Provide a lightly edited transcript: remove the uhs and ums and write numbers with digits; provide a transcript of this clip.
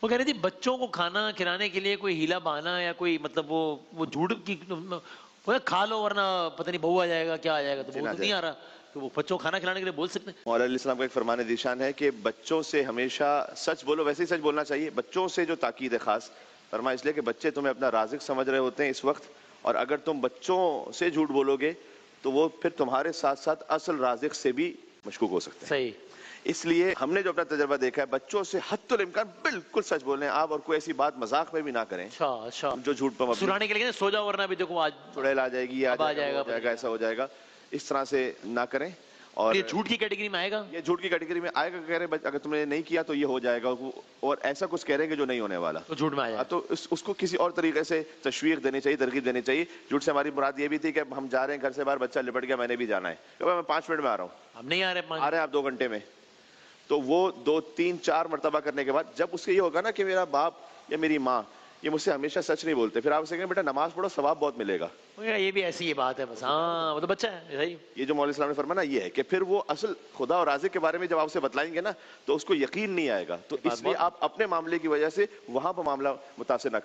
وہ کہہ رہی تھی بچوں کو کھانا کھلانے کے لیے کوئی ہیلا بہانا یا کوئی مطلب وہ جھوٹ کی کھا لو ورنہ پتہ نہیں بہو آ جائے گا کیا آ جائے گا، تو بہو تو نہیں آ رہا، تو وہ بچوں کو کھانا کھلانے کے لیے بول سکتے ہیں۔ مولا علیہ السلام کا ایک فرمان ذیشان ہے کہ بچوں سے ہمیشہ سچ بولو، ویسے ہی سچ بولنا چاہیے۔ بچوں سے جو تاکید ہے خاص فرمایا اس لیے کہ بچے تمہیں اپنا رازق سمجھ رہے ہوتے ہیں اس وقت، اور اگر تم بچوں سے جھوٹ بولو گے تو وہ پھر تمہارے ساتھ ساتھ اصل رازق سے بھی مشکوک ہو سکتے ہیں۔ صحیح۔ اس لیے ہم نے جو اپنا تجربہ دیکھا ہے، بچوں سے حتی الامکان بالکل سچ بولیں آپ، اور کوئی ایسی بات مذاق میں بھی نہ کریں اچھا جو جھوٹ پر مبنی، سلانے کے لیے سو جاؤ ورنہ بھی دیکھو آج چڑیل آ جائے گی، یہ آ جائے گا، وہ ہو جائے گا، ایسا ہو جائے گا، اس طرح سے نہ کریں۔ اور یہ جھوٹ کی کیٹیگری میں آئے گا، یہ جھوٹ کی کیٹیگری میں آئے گا، کہہ رہے اگر تم نے نہیں کیا تو یہ ہو جائے گا، اور ایسا کچھ کہہ رہے کہ جو نہیں ہونے والا تو جھوٹ میں آ جائے گا۔ تو اس کو کسی اور طریقے سے تشویق دینی چاہیے، ترغیب دینی چاہیے۔ جھوٹ سے ہماری مراد یہ بھی تھی کہ ہم جا رہے ہیں گھر سے باہر، بچہ لپٹ گیا، میں نے بھی جانا ہے، کہ میں 5 منٹ میں آ رہا ہوں، ہم نہیں آ رہے آ رہے ہیں آپ 2 گھنٹے میں، تو وہ 2 3 4 مرتبہ کرنے کے بعد جب اس کے یہ ہوگا نا کہ میرا باپ یا میری ماں یہ مجھ سے ہمیشہ سچ نہیں بولتے، پھر آپ اسے کہیں بیٹا نماز پڑھو ثواب بہت ملے گا، یہ بھی ایسی یہ بات ہے بس، ہاں وہ تو بچہ ہے صحیح۔ یہ جو مولوی السلام نے فرمایا نا یہ ہے کہ پھر وہ اصل خدا اور رازق کے بارے میں جب آپ اسے بتلائیں گے نا تو اس کو یقین نہیں آئے گا، تو اس لیے آپ اپنے معاملے کی وجہ سے وہاں پر معاملہ متاثر نہ کریں۔